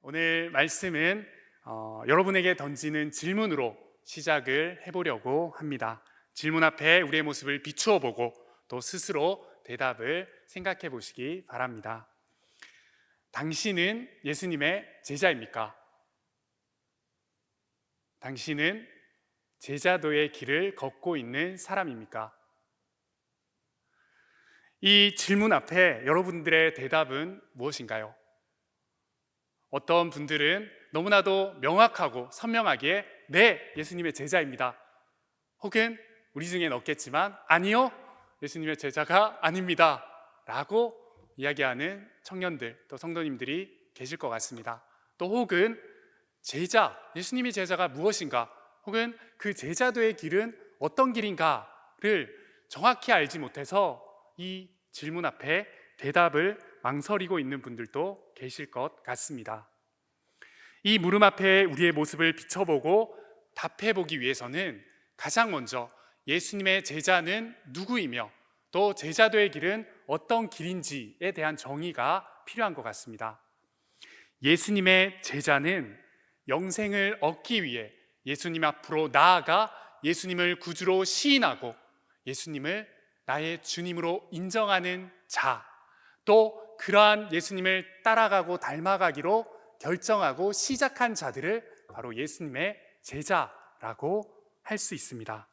오늘 말씀은 여러분에게 던지는 질문으로 시작을 해보려고 합니다. 질문 앞에 우리의 모습을 비추어 보고 또 스스로 대답을 생각해 보시기 바랍니다. 당신은 예수님의 제자입니까? 당신은 제자도의 길을 걷고 있는 사람입니까? 이 질문 앞에 여러분들의 대답은 무엇인가요? 어떤 분들은 너무나도 명확하고 선명하게 네, 예수님의 제자입니다. 혹은 우리 중엔 없겠지만 아니요, 예수님의 제자가 아닙니다 라고 이야기하는 청년들 또 성도님들이 계실 것 같습니다. 또 혹은 제자, 예수님의 제자가 무엇인가, 혹은 그 제자도의 길은 어떤 길인가를 정확히 알지 못해서 이 질문 앞에 대답을 망설이고 있는 분들도 계실 것 같습니다. 이 물음 앞에 우리의 모습을 비춰보고 답해보기 위해서는 가장 먼저 예수님의 제자는 누구이며 또 제자도의 길은 어떤 길인지에 대한 정의가 필요한 것 같습니다. 예수님의 제자는 영생을 얻기 위해 예수님 앞으로 나아가 예수님을 구주로 시인하고 예수님을 나의 주님으로 인정하는 자, 또 그러한 예수님을 따라가고 닮아가기로 결정하고 시작한 자들을 바로 예수님의 제자라고 할 수 있습니다.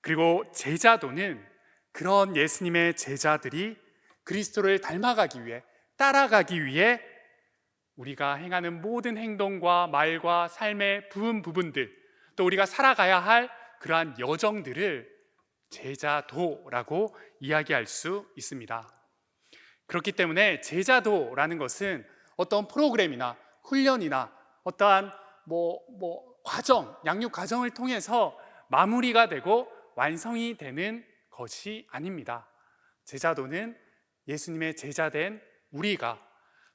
그리고 제자도는 그런 예수님의 제자들이 그리스도를 닮아가기 위해, 따라가기 위해 우리가 행하는 모든 행동과 말과 삶의 부분들, 또 우리가 살아가야 할 그러한 여정들을 제자도라고 이야기할 수 있습니다. 그렇기 때문에 제자도라는 것은 어떤 프로그램이나 훈련이나 어떠한 과정, 양육 과정을 통해서 마무리가 되고 완성이 되는 것이 아닙니다. 제자도는 예수님의 제자된 우리가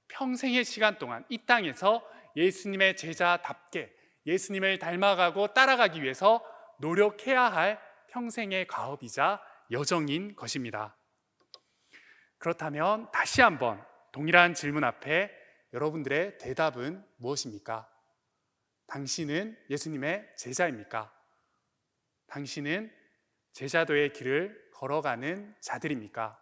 평생의 시간 동안 이 땅에서 예수님의 제자답게 예수님을 닮아가고 따라가기 위해서 노력해야 할 평생의 과업이자 여정인 것입니다. 그렇다면 다시 한번 동일한 질문 앞에 여러분들의 대답은 무엇입니까? 당신은 예수님의 제자입니까? 당신은 제자도의 길을 걸어가는 자들입니까?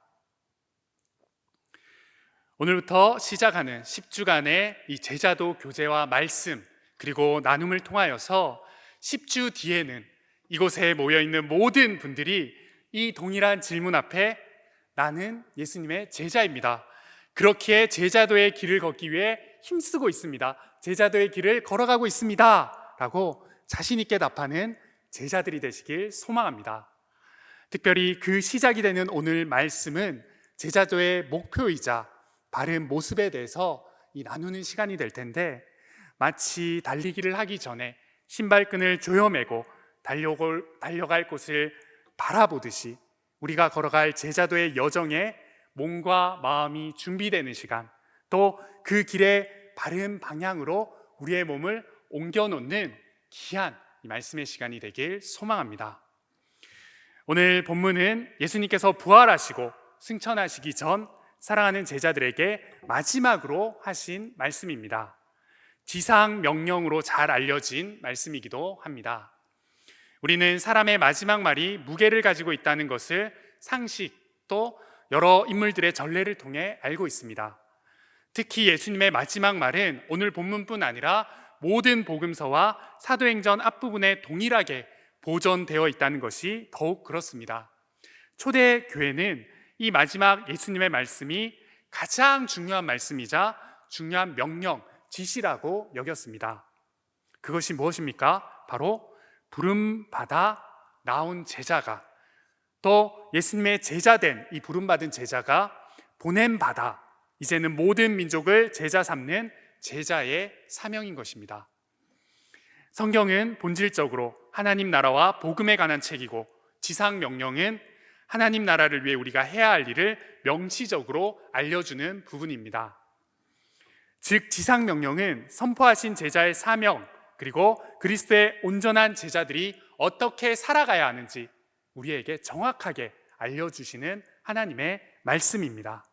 오늘부터 시작하는 10주간의 이 제자도 교제와 말씀 그리고 나눔을 통하여서 10주 뒤에는 이곳에 모여있는 모든 분들이 이 동일한 질문 앞에 나는 예수님의 제자입니다, 그렇기에 제자도의 길을 걷기 위해 힘쓰고 있습니다, 제자도의 길을 걸어가고 있습니다 라고 자신 있게 답하는 제자들이 되시길 소망합니다. 특별히 그 시작이 되는 오늘 말씀은 제자도의 목표이자 바른 모습에 대해서 나누는 시간이 될 텐데, 마치 달리기를 하기 전에 신발끈을 조여매고 달려갈 곳을 바라보듯이 우리가 걸어갈 제자도의 여정에 몸과 마음이 준비되는 시간, 또 그 길의 바른 방향으로 우리의 몸을 옮겨놓는 귀한 이 말씀의 시간이 되길 소망합니다. 오늘 본문은 예수님께서 부활하시고 승천하시기 전 사랑하는 제자들에게 마지막으로 하신 말씀입니다. 지상 명령으로 잘 알려진 말씀이기도 합니다. 우리는 사람의 마지막 말이 무게를 가지고 있다는 것을 상식 또 여러 인물들의 전례를 통해 알고 있습니다. 특히 예수님의 마지막 말은 오늘 본문뿐 아니라 모든 복음서와 사도행전 앞부분에 동일하게 보존되어 있다는 것이 더욱 그렇습니다. 초대 교회는 이 마지막 예수님의 말씀이 가장 중요한 말씀이자 중요한 명령, 지시라고 여겼습니다. 그것이 무엇입니까? 바로 부름받아 나온 제자가, 또 예수님의 제자된 이 부름받은 제자가 보냄받아 이제는 모든 민족을 제자 삼는 제자의 사명인 것입니다. 성경은 본질적으로 하나님 나라와 복음에 관한 책이고, 지상 명령은 하나님 나라를 위해 우리가 해야 할 일을 명시적으로 알려주는 부분입니다. 즉 지상 명령은 선포하신 제자의 사명, 그리고 그리스도의 온전한 제자들이 어떻게 살아가야 하는지 우리에게 정확하게 알려주시는 하나님의 말씀입니다.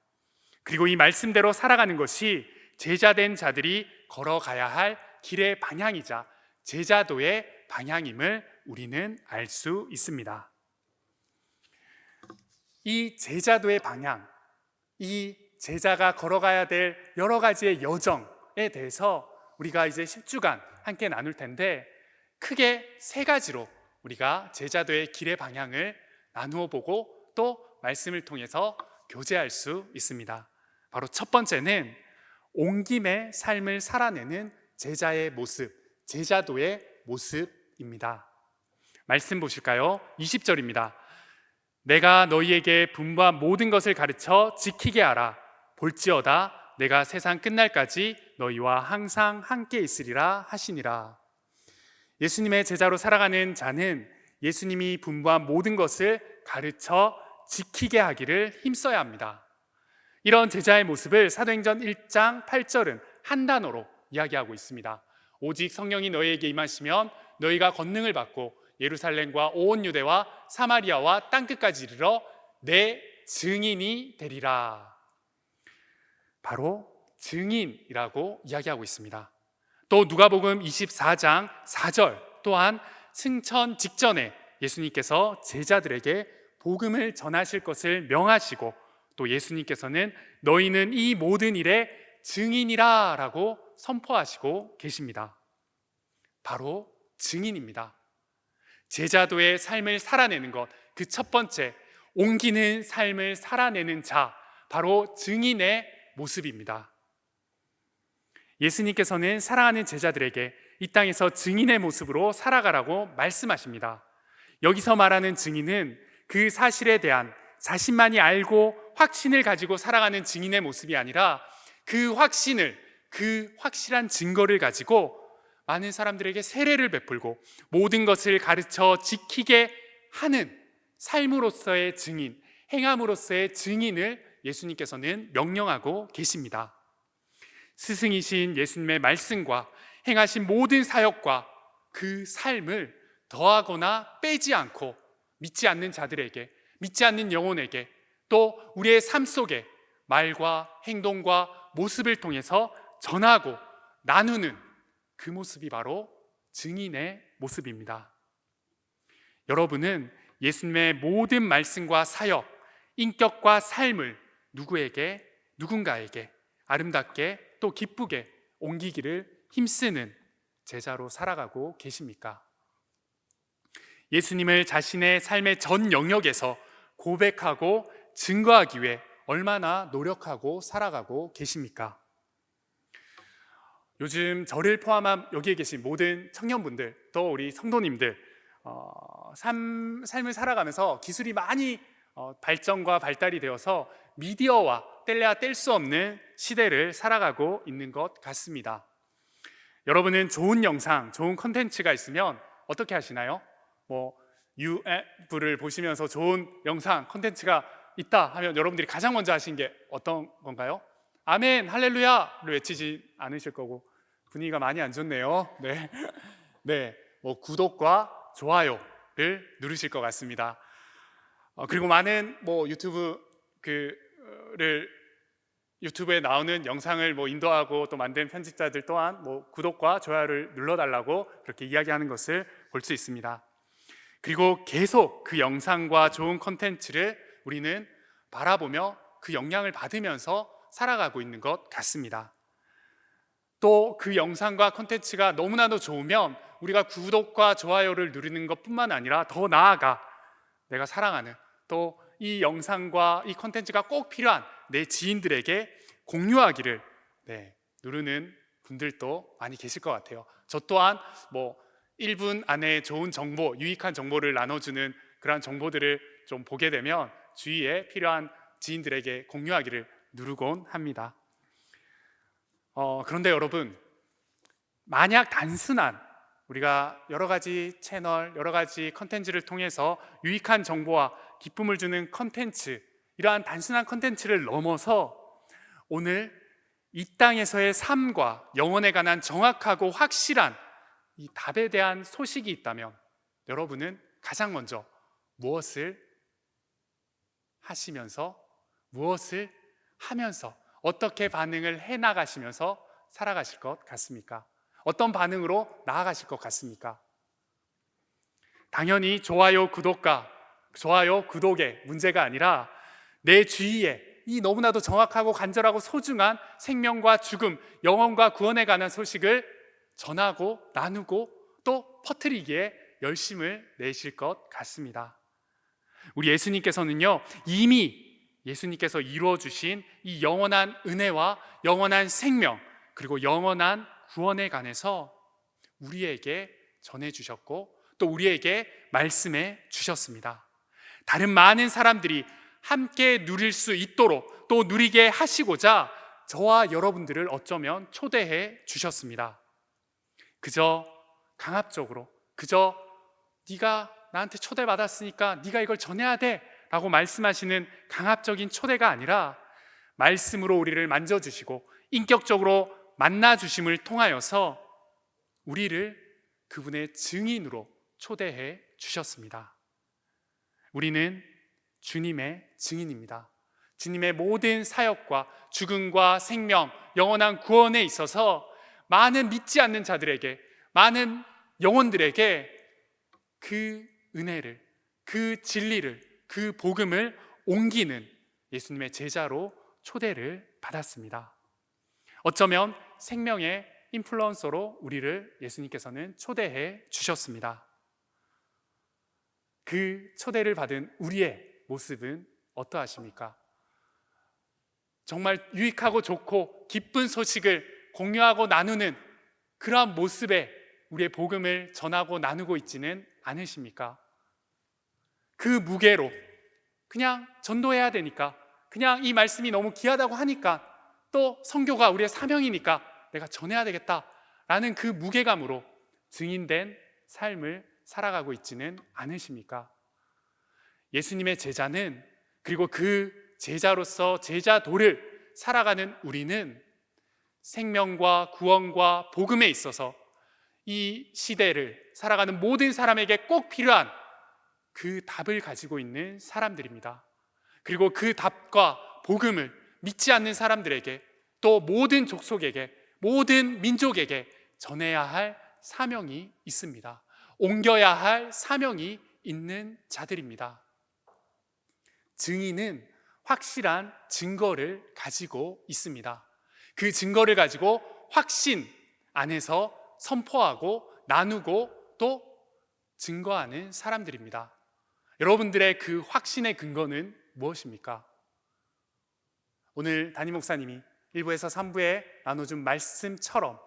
그리고 이 말씀대로 살아가는 것이 제자된 자들이 걸어가야 할 길의 방향이자 제자도의 방향임을 우리는 알 수 있습니다. 이 제자도의 방향, 이 제자가 걸어가야 될 여러 가지의 여정에 대해서 우리가 이제 10주간 함께 나눌 텐데, 크게 세 가지로 우리가 제자도의 길의 방향을 나누어 보고 또 말씀을 통해서 교제할 수 있습니다. 바로 첫 번째는 온 김에 삶을 살아내는 제자의 모습, 제자도의 모습입니다. 말씀 보실까요? 20절입니다. 내가 너희에게 분부한 모든 것을 가르쳐 지키게 하라. 볼지어다 내가 세상 끝날까지 너희와 항상 함께 있으리라 하시니라. 예수님의 제자로 살아가는 자는 예수님이 분부한 모든 것을 가르쳐 지키게 하기를 힘써야 합니다. 이런 제자의 모습을 사도행전 1장 8절은 한 단어로 이야기하고 있습니다. 오직 성령이 너희에게 임하시면 너희가 권능을 받고 예루살렘과 온 유대와 사마리아와 땅끝까지 이르러 내 증인이 되리라. 바로 증인이라고 이야기하고 있습니다. 또 누가복음 24장 4절 또한 승천 직전에 예수님께서 제자들에게 복음을 전하실 것을 명하시고, 또 예수님께서는 너희는 이 모든 일의 증인이라 라고 선포하시고 계십니다. 바로 증인입니다. 제자도의 삶을 살아내는 것, 그 첫 번째, 옮기는 삶을 살아내는 자, 바로 증인의 모습입니다. 예수님께서는 사랑하는 제자들에게 이 땅에서 증인의 모습으로 살아가라고 말씀하십니다. 여기서 말하는 증인은 그 사실에 대한 자신만이 알고 확신을 가지고 살아가는 증인의 모습이 아니라, 그 확신을, 그 확실한 증거를 가지고 많은 사람들에게 세례를 베풀고 모든 것을 가르쳐 지키게 하는 삶으로서의 증인, 행함으로서의 증인을 예수님께서는 명령하고 계십니다. 스승이신 예수님의 말씀과 행하신 모든 사역과 그 삶을 더하거나 빼지 않고 믿지 않는 자들에게, 믿지 않는 영혼에게, 또 우리의 삶 속에 말과 행동과 모습을 통해서 전하고 나누는 그 모습이 바로 증인의 모습입니다. 여러분은 예수님의 모든 말씀과 사역, 인격과 삶을 누군가에게 아름답게 또 기쁘게 옮기기를 힘쓰는 제자로 살아가고 계십니까? 예수님을 자신의 삶의 전 영역에서 고백하고 증거하기 위해 얼마나 노력하고 살아가고 계십니까? 요즘 저를 포함한 여기에 계신 모든 청년분들, 또 우리 성도님들, 삶을 살아가면서 기술이 많이 발전과 발달이 되어서 미디어와 뗄래야 뗄 수 없는 시대를 살아가고 있는 것 같습니다. 여러분은 좋은 영상, 좋은 컨텐츠가 있으면 어떻게 하시나요? 유튜브를 보시면서 좋은 영상, 컨텐츠가 있다 하면 여러분들이 가장 먼저 하신 게 어떤 건가요? 아멘, 할렐루야를 외치지 않으실 거고, 분위기가 많이 안 좋네요. 네, 구독과 좋아요를 누르실 것 같습니다. 그리고 많은 유튜브에 나오는 영상을 인도하고 또 만든 편집자들 또한 구독과 좋아요를 눌러달라고 그렇게 이야기하는 것을 볼 수 있습니다. 그리고 계속 그 영상과 좋은 콘텐츠를 우리는 바라보며 그 영향을 받으면서 살아가고 있는 것 같습니다. 또 그 영상과 콘텐츠가 너무나도 좋으면 우리가 구독과 좋아요를 누르는 것뿐만 아니라 더 나아가 내가 사랑하는, 또 이 영상과 이 콘텐츠가 꼭 필요한 내 지인들에게 공유하기를 누르는 분들도 많이 계실 것 같아요. 저 또한 1분 안에 좋은 정보, 유익한 정보를 나눠주는 그런 정보들을 좀 보게 되면 주위에 필요한 지인들에게 공유하기를 누르곤 합니다. 그런데 여러분, 만약 단순한 우리가 여러 가지 채널, 여러 가지 컨텐츠를 통해서 유익한 정보와 기쁨을 주는 컨텐츠, 이러한 단순한 컨텐츠를 넘어서 오늘 이 땅에서의 삶과 영혼에 관한 정확하고 확실한 이 답에 대한 소식이 있다면 여러분은 가장 먼저 무엇을 하시면서, 무엇을 하면서, 어떻게 반응을 해나가시면서 살아가실 것 같습니까? 어떤 반응으로 나아가실 것 같습니까? 당연히 좋아요, 구독의 문제가 아니라 내 주위에 이 너무나도 정확하고 간절하고 소중한 생명과 죽음, 영혼과 구원에 관한 소식을 전하고 나누고 또 퍼뜨리기에 열심을 내실 것 같습니다. 우리 예수님께서는요, 이미 예수님께서 이루어 주신 이 영원한 은혜와 영원한 생명, 그리고 영원한 구원에 관해서 우리에게 전해 주셨고 또 우리에게 말씀해 주셨습니다. 다른 많은 사람들이 함께 누릴 수 있도록 또 누리게 하시고자 저와 여러분들을 어쩌면 초대해 주셨습니다. 그저 강압적으로, 그저 네가 나한테 초대받았으니까 네가 이걸 전해야 돼 라고 말씀하시는 강압적인 초대가 아니라 말씀으로 우리를 만져주시고 인격적으로 만나주심을 통하여서 우리를 그분의 증인으로 초대해 주셨습니다. 우리는 주님의 증인입니다. 주님의 모든 사역과 죽음과 생명, 영원한 구원에 있어서 많은 믿지 않는 자들에게, 많은 영혼들에게 그 은혜를, 그 진리를, 그 복음을 옮기는 예수님의 제자로 초대를 받았습니다. 어쩌면 생명의 인플루언서로 우리를 예수님께서는 초대해 주셨습니다. 그 초대를 받은 우리의 모습은 어떠하십니까? 정말 유익하고 좋고 기쁜 소식을 공유하고 나누는 그러한 모습에 우리의 복음을 전하고 나누고 있지는 않으십니까? 그 무게로 그냥 전도해야 되니까, 그냥 이 말씀이 너무 귀하다고 하니까, 또 선교가 우리의 사명이니까 내가 전해야 되겠다라는 그 무게감으로 증인된 삶을 살아가고 있지는 않으십니까? 예수님의 제자는, 그리고 그 제자로서 제자도를 살아가는 우리는 생명과 구원과 복음에 있어서 이 시대를 살아가는 모든 사람에게 꼭 필요한 그 답을 가지고 있는 사람들입니다. 그리고 그 답과 복음을 믿지 않는 사람들에게, 또 모든 족속에게, 모든 민족에게 전해야 할 사명이 있습니다. 옮겨야 할 사명이 있는 자들입니다. 증인은 확실한 증거를 가지고 있습니다. 그 증거를 가지고 확신 안에서 선포하고 나누고 또 증거하는 사람들입니다. 여러분들의 그 확신의 근거는 무엇입니까? 오늘 담임 목사님이 1부에서 3부에 나눠준 말씀처럼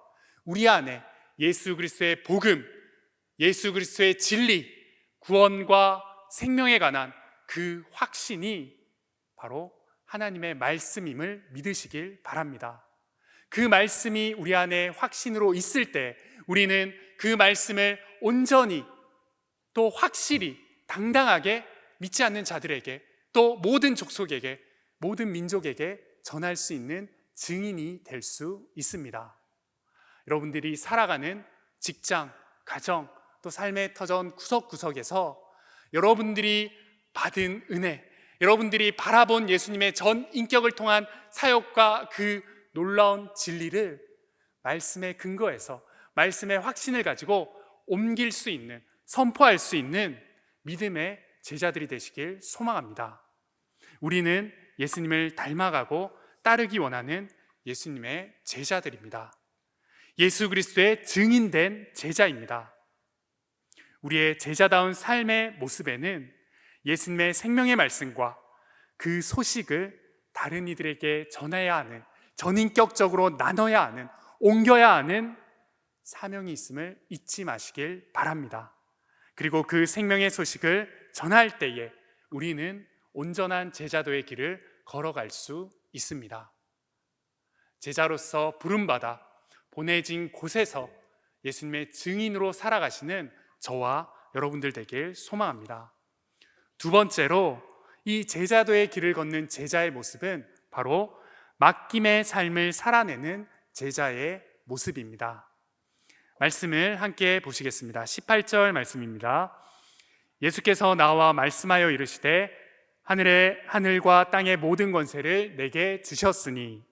우리 안에 예수 그리스도의 복음, 예수 그리스도의 진리, 구원과 생명에 관한 그 확신이 바로 하나님의 말씀임을 믿으시길 바랍니다. 그 말씀이 우리 안에 확신으로 있을 때 우리는 그 말씀을 온전히 또 확실히 당당하게 믿지 않는 자들에게, 또 모든 족속에게, 모든 민족에게 전할 수 있는 증인이 될 수 있습니다. 여러분들이 살아가는 직장, 가정, 또 삶의 터전 구석구석에서 여러분들이 받은 은혜, 여러분들이 바라본 예수님의 전 인격을 통한 사역과 그 놀라운 진리를 말씀의 근거에서, 말씀의 확신을 가지고 옮길 수 있는, 선포할 수 있는 믿음의 제자들이 되시길 소망합니다. 우리는 예수님을 닮아가고 따르기 원하는 예수님의 제자들입니다. 예수 그리스도의 증인된 제자입니다. 우리의 제자다운 삶의 모습에는 예수님의 생명의 말씀과 그 소식을 다른 이들에게 전해야 하는, 전인격적으로 나눠야 하는, 옮겨야 하는 사명이 있음을 잊지 마시길 바랍니다. 그리고 그 생명의 소식을 전할 때에 우리는 온전한 제자도의 길을 걸어갈 수 있습니다. 제자로서 부름받아 보내진 곳에서 예수님의 증인으로 살아가시는 저와 여러분들 되길 소망합니다. 두 번째로, 이 제자도의 길을 걷는 제자의 모습은 바로 맡김의 삶을 살아내는 제자의 모습입니다. 말씀을 함께 보시겠습니다. 18절 말씀입니다. 예수께서 나와 말씀하여 이르시되 하늘과 땅의 모든 권세를 내게 주셨으니.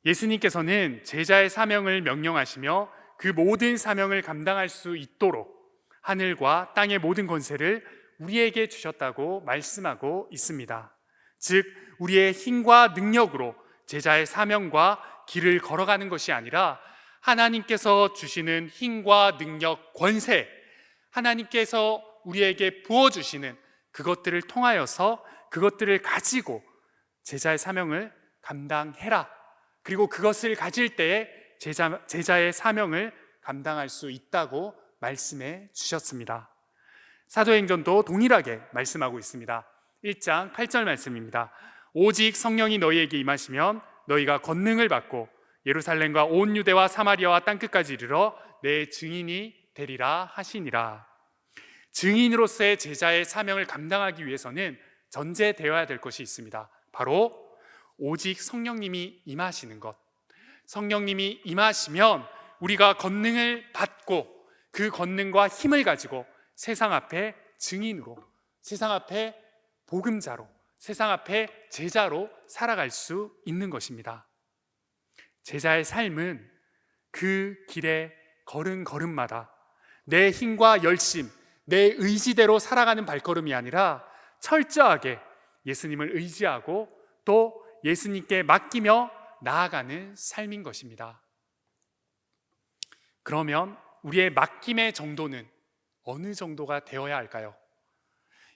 예수님께서는 제자의 사명을 명령하시며 그 모든 사명을 감당할 수 있도록 하늘과 땅의 모든 권세를 우리에게 주셨다고 말씀하고 있습니다. 즉, 우리의 힘과 능력으로 제자의 사명과 길을 걸어가는 것이 아니라 하나님께서 주시는 힘과 능력, 권세, 하나님께서 우리에게 부어주시는 그것들을 통하여서 그것들을 가지고 제자의 사명을 감당해라. 그리고 그것을 가질 때에 제자의 사명을 감당할 수 있다고 말씀해 주셨습니다. 사도행전도 동일하게 말씀하고 있습니다. 1장 8절 말씀입니다. 오직 성령이 너희에게 임하시면 너희가 권능을 받고 예루살렘과 온 유대와 사마리아와 땅끝까지 이르러 내 증인이 되리라 하시니라. 증인으로서의 제자의 사명을 감당하기 위해서는 전제되어야 될 것이 있습니다. 바로 오직 성령님이 임하시는 것. 성령님이 임하시면 우리가 권능을 받고 그 권능과 힘을 가지고 세상 앞에 증인으로, 세상 앞에 복음자로, 세상 앞에 제자로 살아갈 수 있는 것입니다. 제자의 삶은 그 길의 걸음걸음마다 내 힘과 열심, 내 의지대로 살아가는 발걸음이 아니라 철저하게 예수님을 의지하고 또 예수님께 맡기며 나아가는 삶인 것입니다. 그러면 우리의 맡김의 정도는 어느 정도가 되어야 할까요?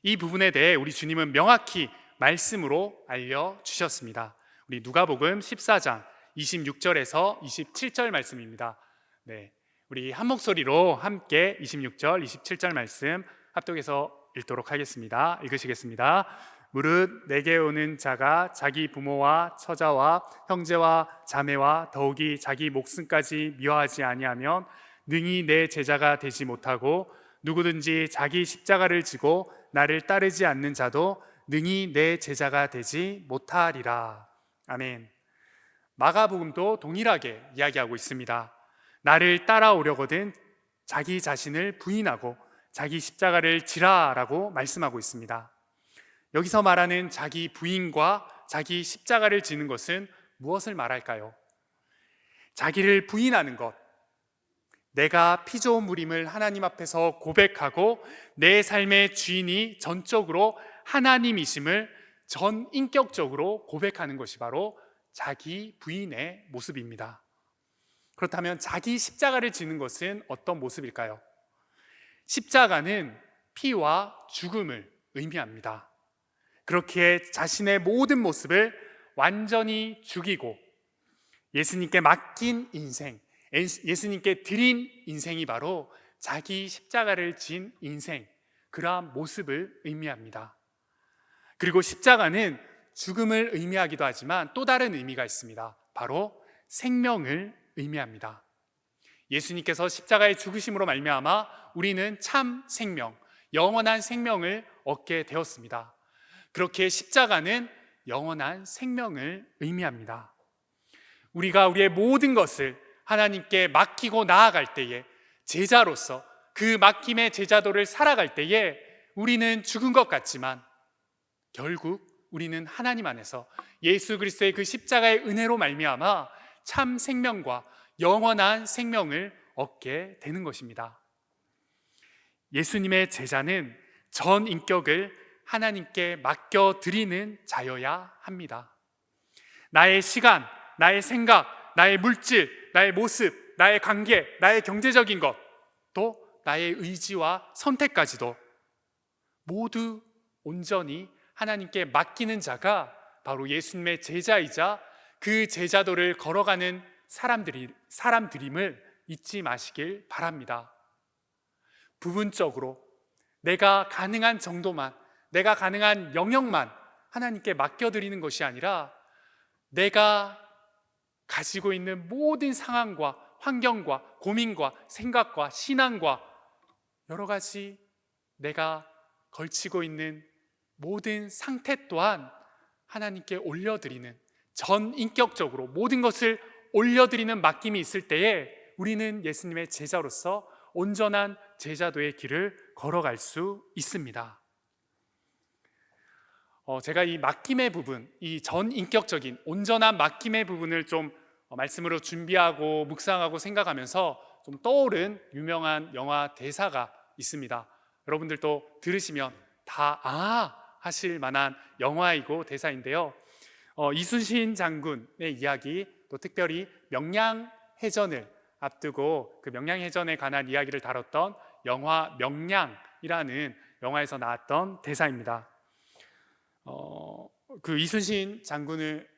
이 부분에 대해 우리 주님은 명확히 말씀으로 알려주셨습니다. 우리 누가복음 14장 26절에서 27절 말씀입니다. 네, 우리 한 목소리로 함께 26절, 27절 말씀 합독해서 읽도록 하겠습니다. 읽으시겠습니다. 무릇 내게 오는 자가 자기 부모와 처자와 형제와 자매와 더욱이 자기 목숨까지 미워하지 아니하면 능히 내 제자가 되지 못하고 누구든지 자기 십자가를 지고 나를 따르지 않는 자도 능히 내 제자가 되지 못하리라. 아멘. 마가복음도 동일하게 이야기하고 있습니다. 나를 따라오려거든 자기 자신을 부인하고 자기 십자가를 지라라고 말씀하고 있습니다. 여기서 말하는 자기 부인과 자기 십자가를 지는 것은 무엇을 말할까요? 자기를 부인하는 것, 내가 피조물임을 하나님 앞에서 고백하고 내 삶의 주인이 전적으로 하나님이심을 전인격적으로 고백하는 것이 바로 자기 부인의 모습입니다. 그렇다면 자기 십자가를 지는 것은 어떤 모습일까요? 십자가는 피와 죽음을 의미합니다. 그렇기에 자신의 모든 모습을 완전히 죽이고 예수님께 맡긴 인생, 예수님께 드린 인생이 바로 자기 십자가를 진 인생, 그러한 모습을 의미합니다. 그리고 십자가는 죽음을 의미하기도 하지만 또 다른 의미가 있습니다. 바로 생명을 의미합니다. 예수님께서 십자가의 죽으심으로 말미암아 우리는 참 생명, 영원한 생명을 얻게 되었습니다. 그렇게 십자가는 영원한 생명을 의미합니다. 우리가 우리의 모든 것을 하나님께 맡기고 나아갈 때에 제자로서 그 맡김의 제자도를 살아갈 때에 우리는 죽은 것 같지만 결국 우리는 하나님 안에서 예수 그리스도의 그 십자가의 은혜로 말미암아 참 생명과 영원한 생명을 얻게 되는 것입니다. 예수님의 제자는 전 인격을 하나님께 맡겨드리는 자여야 합니다. 나의 시간, 나의 생각, 나의 물질, 나의 모습, 나의 관계, 나의 경제적인 것, 또 나의 의지와 선택까지도 모두 온전히 하나님께 맡기는 자가 바로 예수님의 제자이자 그 제자도를 걸어가는 사람들임을 잊지 마시길 바랍니다. 부분적으로 내가 가능한 정도만, 내가 가능한 영역만 하나님께 맡겨드리는 것이 아니라 내가 가지고 있는 모든 상황과 환경과 고민과 생각과 신앙과 여러 가지 내가 걸치고 있는 모든 상태 또한 하나님께 올려드리는, 전인격적으로 모든 것을 올려드리는 맡김이 있을 때에 우리는 예수님의 제자로서 온전한 제자도의 길을 걸어갈 수 있습니다. 제가 이 맡김의 부분, 이 전인격적인 온전한 맡김의 부분을 좀 말씀으로 준비하고 묵상하고 생각하면서 좀 떠오른 유명한 영화 대사가 있습니다. 여러분들도 들으시면 다 하실 만한 영화이고 대사인데요. 이순신 장군의 이야기, 또 특별히 명량해전을 앞두고 그 명량해전에 관한 이야기를 다뤘던 영화 명량이라는 영화에서 나왔던 대사입니다. 그 이순신 장군을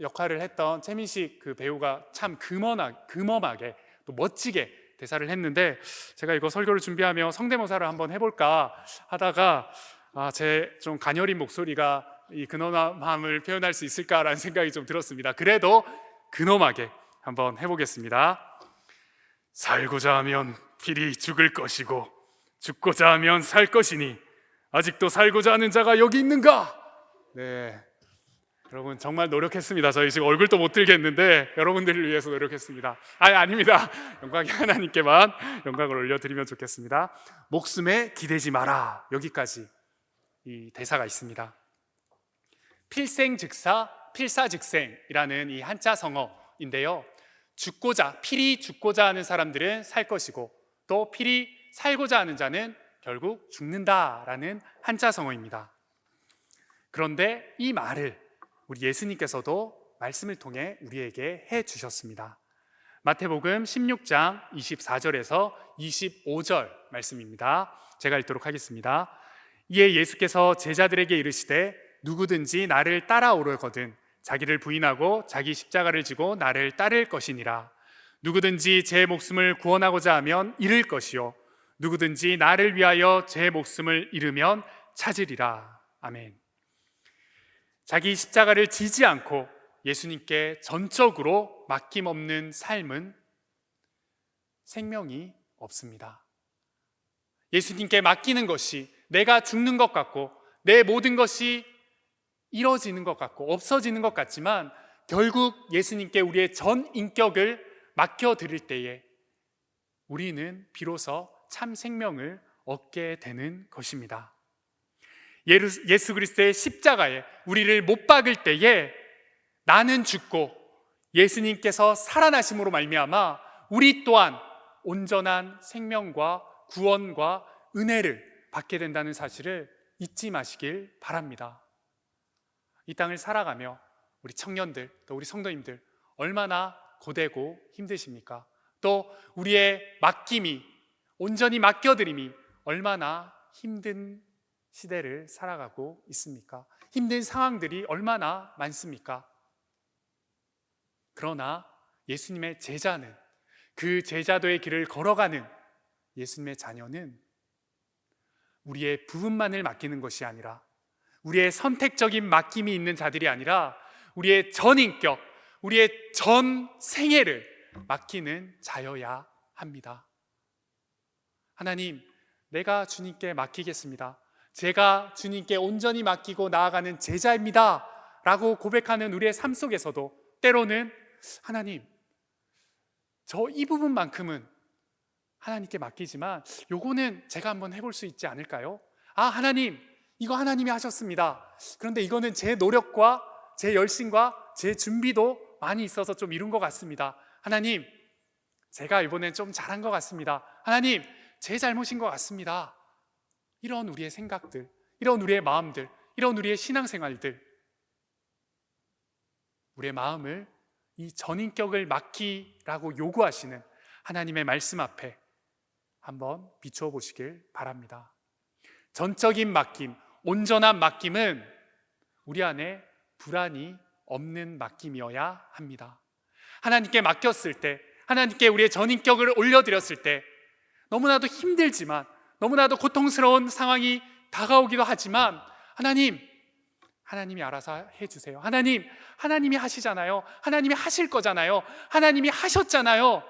역할을 했던 최민식 그 배우가 참 금엄하게 또 멋지게 대사를 했는데, 제가 이거 설교를 준비하며 성대모사를 한번 해볼까 하다가 제 좀 가녀린 목소리가 이 근엄함을 표현할 수 있을까라는 생각이 좀 들었습니다. 그래도 근엄하게 한번 해보겠습니다. 살고자 하면 필히 죽을 것이고 죽고자 하면 살 것이니 아직도 살고자 하는 자가 여기 있는가? 네, 여러분 정말 노력했습니다. 저희 지금 얼굴도 못 들겠는데 여러분들을 위해서 노력했습니다. 아닙니다. 영광이 하나님께만 영광을 올려드리면 좋겠습니다. 목숨에 기대지 마라. 여기까지 이 대사가 있습니다. 필생즉사, 필사즉생이라는 이 한자 성어인데요, 필히 죽고자 하는 사람들은 살 것이고 또 필히 살고자 하는 자는 결국 죽는다라는 한자 성어입니다. 그런데 이 말을 우리 예수님께서도 말씀을 통해 우리에게 해 주셨습니다. 마태복음 16장 24절에서 25절 말씀입니다. 제가 읽도록 하겠습니다. 이에 예수께서 제자들에게 이르시되 누구든지 나를 따라오려거든 자기를 부인하고 자기 십자가를 지고 나를 따를 것이니라. 누구든지 제 목숨을 구원하고자 하면 잃을 것이요 누구든지 나를 위하여 제 목숨을 잃으면 찾으리라. 아멘. 자기 십자가를 지지 않고 예수님께 전적으로 맡김없는 삶은 생명이 없습니다. 예수님께 맡기는 것이 내가 죽는 것 같고 내 모든 것이 이뤄지는 것 같고 없어지는 것 같지만, 결국 예수님께 우리의 전 인격을 맡겨드릴 때에 우리는 비로소 참 생명을 얻게 되는 것입니다. 예수 그리스도의 십자가에 우리를 못 박을 때에 나는 죽고 예수님께서 살아나심으로 말미암아 우리 또한 온전한 생명과 구원과 은혜를 받게 된다는 사실을 잊지 마시길 바랍니다. 이 땅을 살아가며 우리 청년들, 또 우리 성도님들 얼마나 고되고 힘드십니까? 또 우리의 맡김이, 온전히 맡겨드림이 얼마나 힘든 시대를 살아가고 있습니까? 힘든 상황들이 얼마나 많습니까? 그러나 예수님의 제자는, 그 제자도의 길을 걸어가는 예수님의 자녀는 우리의 부분만을 맡기는 것이 아니라, 우리의 선택적인 맡김이 있는 자들이 아니라 우리의 전 인격, 우리의 전 생애를 맡기는 자여야 합니다. 하나님, 내가 주님께 맡기겠습니다. 제가 주님께 온전히 맡기고 나아가는 제자입니다 라고 고백하는 우리의 삶 속에서도 때로는 하나님, 저 이 부분만큼은 하나님께 맡기지만 요거는 제가 한번 해볼 수 있지 않을까요? 하나님, 이거 하나님이 하셨습니다. 그런데 이거는 제 노력과 제 열심과 제 준비도 많이 있어서 좀 이룬 것 같습니다. 하나님, 제가 이번엔 좀 잘한 것 같습니다. 하나님, 제 잘못인 것 같습니다. 이런 우리의 생각들, 이런 우리의 마음들, 이런 우리의 신앙생활들, 우리의 마음을 이 전인격을 맡기라고 요구하시는 하나님의 말씀 앞에 한번 비추어 보시길 바랍니다. 전적인 맡김, 온전한 맡김은 우리 안에 불안이 없는 맡김이어야 합니다. 하나님께 맡겼을 때, 하나님께 우리의 전인격을 올려드렸을 때 너무나도 힘들지만, 너무나도 고통스러운 상황이 다가오기도 하지만 하나님이 알아서 해주세요. 하나님이 하시잖아요. 하나님이 하실 거잖아요. 하나님이 하셨잖아요.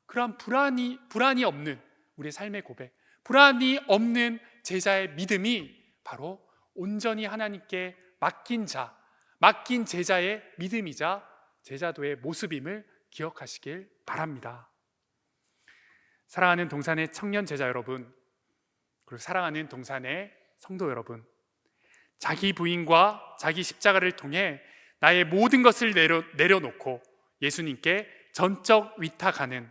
그런 불안이 없는 우리의 삶의 고백, 불안이 없는 제자의 믿음이 바로 온전히 하나님께 맡긴 제자의 믿음이자 제자도의 모습임을 기억하시길 바랍니다. 사랑하는 동산의 청년 제자 여러분, 그리고 사랑하는 동산의 성도 여러분, 자기 부인과 자기 십자가를 통해 나의 모든 것을 내려놓고 예수님께 전적 위탁하는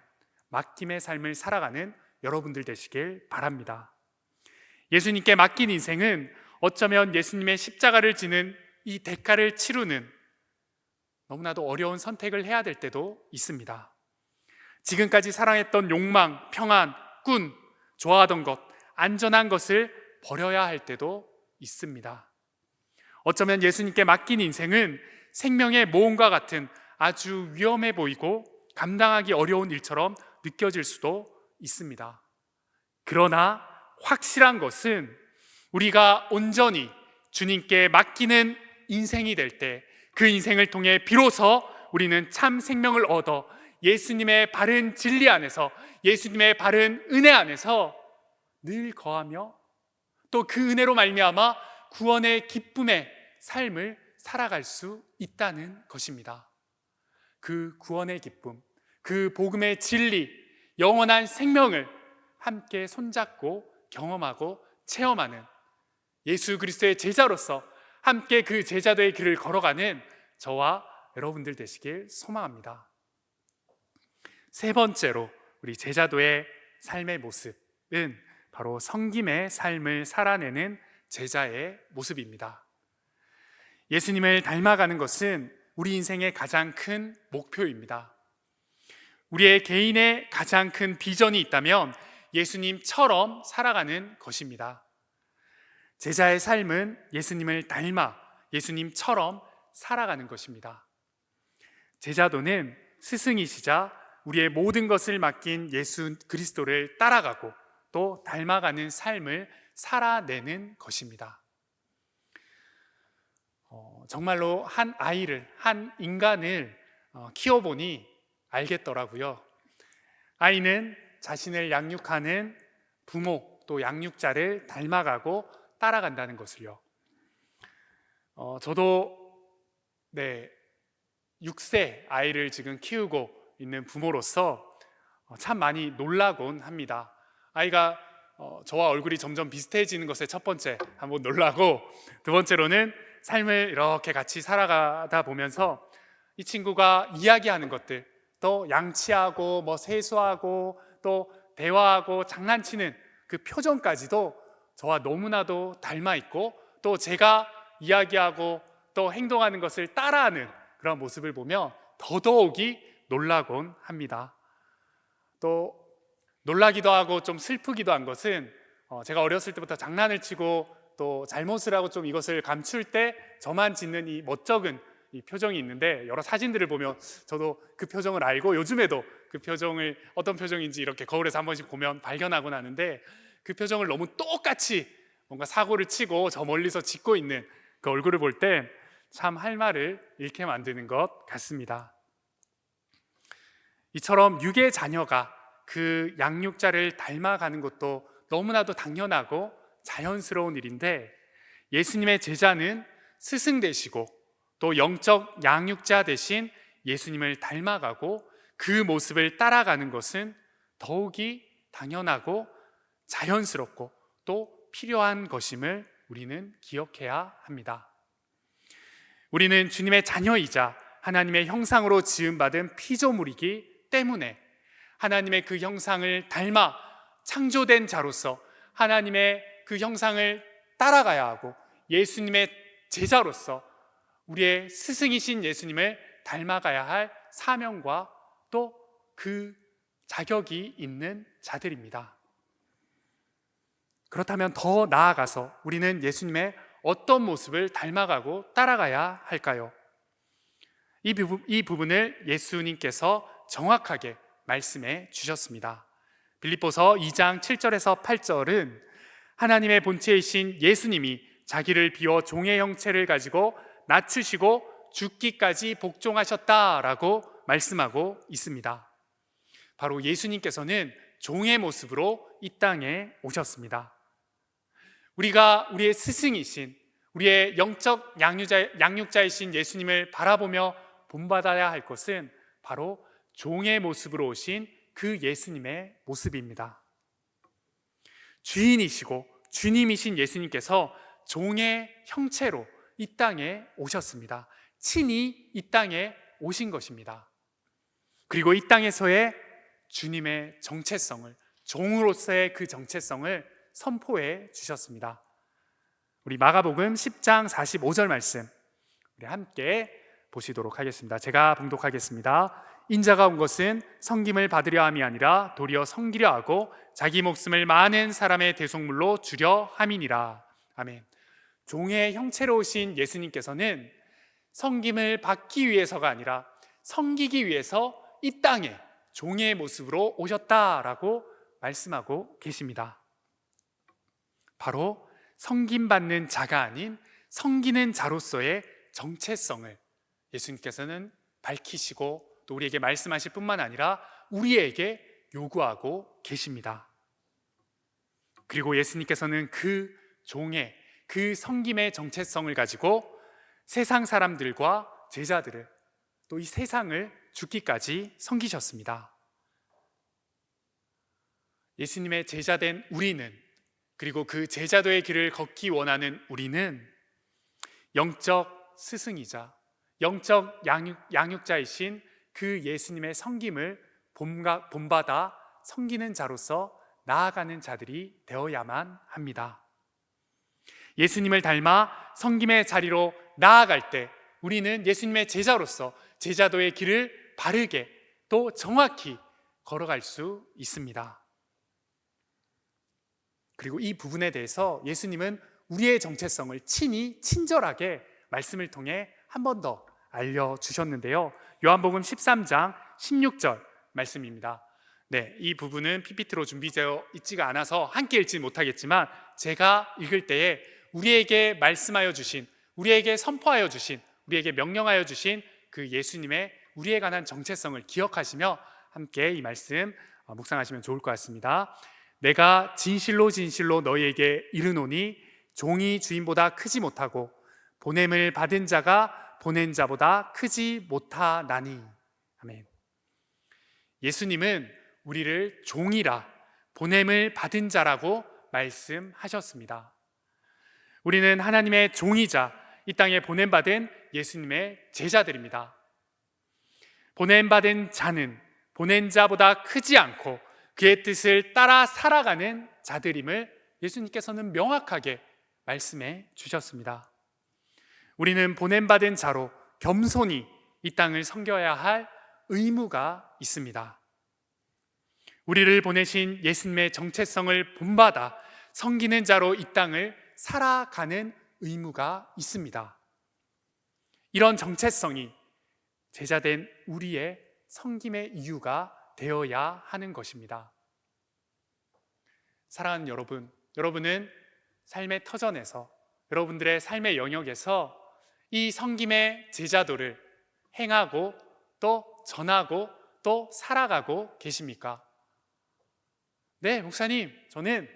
맡김의 삶을 살아가는 여러분들 되시길 바랍니다. 예수님께 맡긴 인생은 어쩌면 예수님의 십자가를 지는 이 대가를 치르는 너무나도 어려운 선택을 해야 될 때도 있습니다. 지금까지 사랑했던 욕망, 평안, 꾼, 좋아하던 것, 안전한 것을 버려야 할 때도 있습니다. 어쩌면 예수님께 맡긴 인생은 생명의 모험과 같은 아주 위험해 보이고 감당하기 어려운 일처럼 느껴질 수도 있습니다. 그러나 확실한 것은 우리가 온전히 주님께 맡기는 인생이 될 때 그 인생을 통해 비로소 우리는 참 생명을 얻어 예수님의 바른 진리 안에서, 예수님의 바른 은혜 안에서 늘 거하며 또 그 은혜로 말미암아 구원의 기쁨의 삶을 살아갈 수 있다는 것입니다. 그 구원의 기쁨, 그 복음의 진리, 영원한 생명을 함께 손잡고 경험하고 체험하는 예수 그리스도의 제자로서 함께 그 제자도의 길을 걸어가는 저와 여러분들 되시길 소망합니다. 세 번째로 우리 제자도의 삶의 모습은 바로 섬김의 삶을 살아내는 제자의 모습입니다. 예수님을 닮아가는 것은 우리 인생의 가장 큰 목표입니다. 우리의 개인의 가장 큰 비전이 있다면 예수님처럼 살아가는 것입니다. 제자의 삶은 예수님을 닮아 예수님처럼 살아가는 것입니다. 제자도는 스승이시자 우리의 모든 것을 맡긴 예수 그리스도를 따라가고 또 닮아가는 삶을 살아내는 것입니다. 정말로 한 아이를, 한 인간을 키워보니 알겠더라고요. 아이는 자신을 양육하는 부모 또 양육자를 닮아가고 따라간다는 것을요. 저도 6세 아이를 지금 키우고 있는 부모로서 참 많이 놀라곤 합니다. 아이가 저와 얼굴이 점점 비슷해지는 것에 첫 번째 한번 놀라고, 두 번째로는 삶을 이렇게 같이 살아가다 보면서 이 친구가 이야기하는 것들, 또 양치하고 세수하고 또 대화하고 장난치는 그 표정까지도 저와 너무나도 닮아 있고, 또 제가 이야기하고 또 행동하는 것을 따라하는 그런 모습을 보며 더더욱이 놀라곤 합니다. 또 놀라기도 하고 좀 슬프기도 한 것은 제가 어렸을 때부터 장난을 치고 또 잘못을 하고 좀 이것을 감출 때 저만 짓는 이 멋쩍은 이 표정이 있는데, 여러 사진들을 보면 저도 그 표정을 알고 요즘에도 그 표정을 어떤 표정인지 이렇게 거울에서 한 번씩 보면 발견하곤 하는데, 그 표정을 너무 똑같이 뭔가 사고를 치고 저 멀리서 짓고 있는 그 얼굴을 볼 때 참 할 말을 잃게 만드는 것 같습니다. 이처럼 육의 자녀가 그 양육자를 닮아가는 것도 너무나도 당연하고 자연스러운 일인데, 예수님의 제자는 스승 되시고 또 영적 양육자 되신 예수님을 닮아가고 그 모습을 따라가는 것은 더욱이 당연하고 자연스럽고 또 필요한 것임을 우리는 기억해야 합니다. 우리는 주님의 자녀이자 하나님의 형상으로 지음받은 피조물이기 때문에 하나님의 그 형상을 닮아 창조된 자로서 하나님의 그 형상을 따라가야 하고, 예수님의 제자로서 우리의 스승이신 예수님을 닮아가야 할 사명과 또 그 자격이 있는 자들입니다. 그렇다면 더 나아가서 우리는 예수님의 어떤 모습을 닮아가고 따라가야 할까요? 이 부분을 예수님께서 정확하게 말씀해 주셨습니다. 빌립보서 2장 7절에서 8절은 하나님의 본체이신 예수님이 자기를 비워 종의 형체를 가지고 낮추시고 죽기까지 복종하셨다라고 말씀하고 있습니다. 바로 예수님께서는 종의 모습으로 이 땅에 오셨습니다. 우리가 우리의 스승이신, 우리의 영적 양육자이신 예수님을 바라보며 본받아야 할 것은 바로 종의 모습으로 오신 그 예수님의 모습입니다. 주인이시고 주님이신 예수님께서 종의 형체로 이 땅에 오셨습니다. 친히 이 땅에 오신 것입니다. 그리고 이 땅에서의 주님의 정체성을, 종으로서의 그 정체성을 선포해 주셨습니다. 우리 마가복음 10장 45절 말씀 우리 함께 보시도록 하겠습니다. 제가 봉독하겠습니다. 인자가 온 것은 섬김을 받으려 함이 아니라 도리어 섬기려 하고 자기 목숨을 많은 사람의 대속물로 주려 함이니라. 아멘. 종의 형체로 오신 예수님께서는 섬김을 받기 위해서가 아니라 섬기기 위해서 이 땅에 종의 모습으로 오셨다라고 말씀하고 계십니다. 바로 섬김받는 자가 아닌 섬기는 자로서의 정체성을 예수님께서는 밝히시고 또 우리에게 말씀하실 뿐만 아니라 우리에게 요구하고 계십니다. 그리고 예수님께서는 그 종의, 그 섬김의 정체성을 가지고 세상 사람들과 제자들을, 또 이 세상을 죽기까지 섬기셨습니다. 예수님의 제자된 우리는, 그리고 그 제자도의 길을 걷기 원하는 우리는 영적 스승이자 영적 양육자이신 그 예수님의 섬김을 본받아 섬기는 자로서 나아가는 자들이 되어야만 합니다. 예수님을 닮아 섬김의 자리로 나아갈 때 우리는 예수님의 제자로서 제자도의 길을 바르게 또 정확히 걸어갈 수 있습니다. 그리고 이 부분에 대해서 예수님은 우리의 정체성을 친절하게 말씀을 통해 한 번 더 알려주셨는데요. 요한복음 13장 16절 말씀입니다. 네, 이 부분은 PPT로 준비되어 있지가 않아서 함께 읽지 못하겠지만 제가 읽을 때에 우리에게 말씀하여 주신, 우리에게 선포하여 주신, 우리에게 명령하여 주신 그 예수님의 우리에 관한 정체성을 기억하시며 함께 이 말씀 묵상하시면 좋을 것 같습니다. 내가 진실로 진실로 너희에게 이르노니 종이 주인보다 크지 못하고 보냄을 받은 자가 보낸 자보다 크지 못하나니. 아멘. 예수님은 우리를 종이라, 보냄을 받은 자라고 말씀하셨습니다. 우리는 하나님의 종이자 이 땅에 보냄받은 예수님의 제자들입니다. 보냄받은 자는 보낸 자보다 크지 않고 그의 뜻을 따라 살아가는 자들임을 예수님께서는 명확하게 말씀해 주셨습니다. 우리는 보냄받은 자로 겸손히 이 땅을 섬겨야 할 의무가 있습니다. 우리를 보내신 예수님의 정체성을 본받아 섬기는 자로 이 땅을 살아가는 의무가 있습니다. 이런 정체성이 제자된 우리의 섬김의 이유가 되어야 하는 것입니다. 사랑하는 여러분, 여러분은 삶의 터전에서, 여러분들의 삶의 영역에서 이 섬김의 제자도를 행하고 또 전하고 또 살아가고 계십니까? 네, 목사님, 저는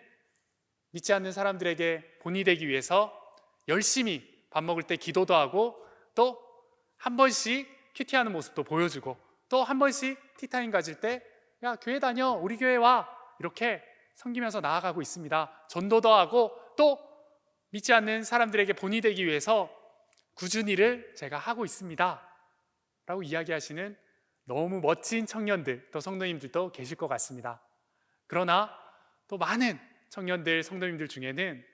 믿지 않는 사람들에게 본이 되기 위해서 열심히 밥 먹을 때 기도도 하고 또 한 번씩 큐티하는 모습도 보여주고 또 한 번씩 티타임 가질 때 야, 교회 다녀, 우리 교회 와, 이렇게 섬기면서 나아가고 있습니다. 전도도 하고 또 믿지 않는 사람들에게 본이 되기 위해서 굳은 일을 제가 하고 있습니다 라고 이야기하시는 너무 멋진 청년들, 또 성도님들도 계실 것 같습니다. 그러나 또 많은 청년들, 성도님들 중에는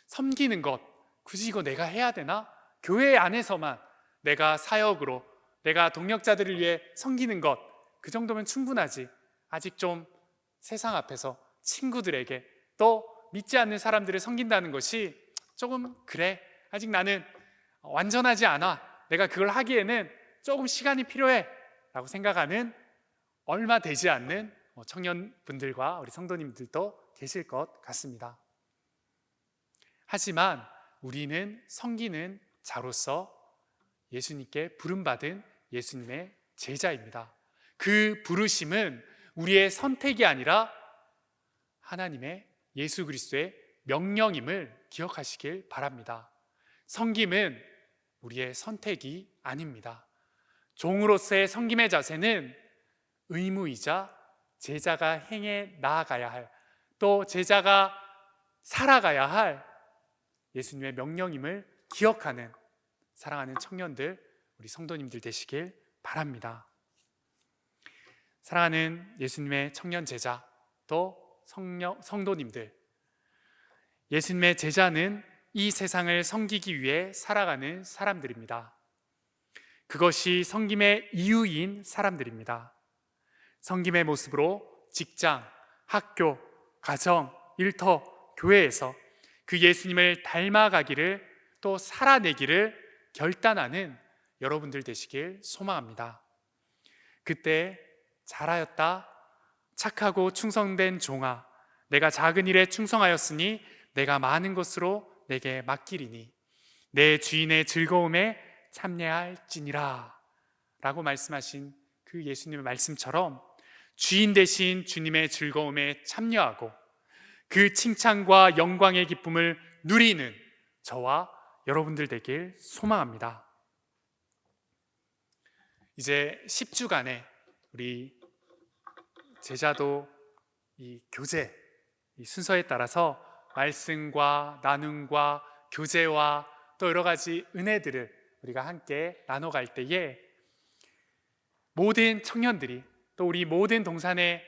섬기는 것, 굳이 이거 내가 해야 되나? 교회 안에서만 내가 사역으로, 내가 동역자들을 위해 섬기는 것, 그 정도면 충분하지. 아직 좀 세상 앞에서 친구들에게 또 믿지 않는 사람들을 섬긴다는 것이 조금 그래, 아직 나는 완전하지 않아, 내가 그걸 하기에는 조금 시간이 필요해 라고 생각하는 얼마 되지 않는 청년분들과 우리 성도님들도 계실 것 같습니다. 하지만 우리는 섬기는 자로서 예수님께 부름받은 예수님의 제자입니다. 그 부르심은 우리의 선택이 아니라 하나님의 예수 그리스도의 명령임을 기억하시길 바랍니다. 섬김은 우리의 선택이 아닙니다. 종으로서의 섬김의 자세는 의무이자 제자가 행해 나아가야 할, 또 제자가 살아가야 할 예수님의 명령임을 기억하는 사랑하는 청년들, 우리 성도님들 되시길 바랍니다. 사랑하는 예수님의 청년 제자, 또 성도님들, 예수님의 제자는 이 세상을 섬기기 위해 살아가는 사람들입니다. 그것이 섬김의 이유인 사람들입니다. 섬김의 모습으로 직장, 학교, 가정, 일터, 교회에서 그 예수님을 닮아가기를 또 살아내기를 결단하는 여러분들 되시길 소망합니다. 그때 잘하였다, 착하고 충성된 종아, 내가 작은 일에 충성하였으니 내가 많은 것으로 내게 맡기리니 내 주인의 즐거움에 참여할지니라 라고 말씀하신 그 예수님의 말씀처럼 주인 되신 주님의 즐거움에 참여하고 그 칭찬과 영광의 기쁨을 누리는 저와 여러분들 되길 소망합니다. 이제 10주간의 우리 제자도 이 교제, 이 순서에 따라서 말씀과 나눔과 교제와 또 여러 가지 은혜들을 우리가 함께 나눠갈 때에 모든 청년들이 또 우리 모든 동산의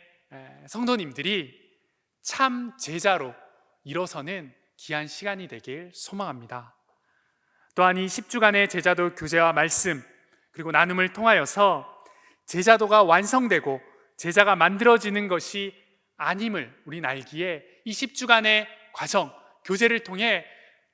성도님들이 참 제자로 일어서는 귀한 시간이 되길 소망합니다. 또한 이 10주간의 제자도 교제와 말씀 그리고 나눔을 통하여서 제자도가 완성되고 제자가 만들어지는 것이 아님을 우린 알기에 이 10주간의 과정, 교제를 통해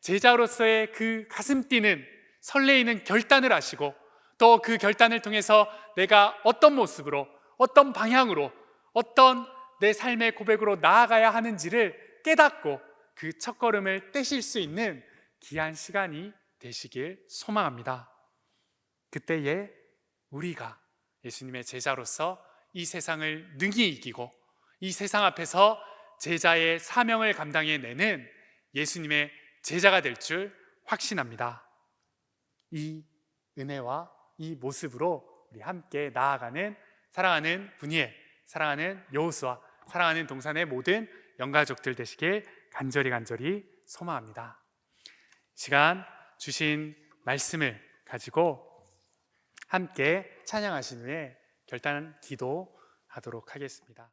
제자로서의 그 가슴 뛰는 설레이는 결단을 하시고 또 그 결단을 통해서 내가 어떤 모습으로 어떤 방향으로 어떤 내 삶의 고백으로 나아가야 하는지를 깨닫고 그 첫걸음을 떼실 수 있는 귀한 시간이 되시길 소망합니다. 그때에 우리가 예수님의 제자로서 이 세상을 능히 이기고 이 세상 앞에서 제자의 사명을 감당해내는 예수님의 제자가 될 줄 확신합니다. 이 은혜와 이 모습으로 우리 함께 나아가는 사랑하는 분이엘, 사랑하는 여호수아, 사랑하는 동산의 모든 영가족들 되시길 간절히 소망합니다. 시간 주신 말씀을 가지고 함께 찬양하신 후에 결단 기도하도록 하겠습니다.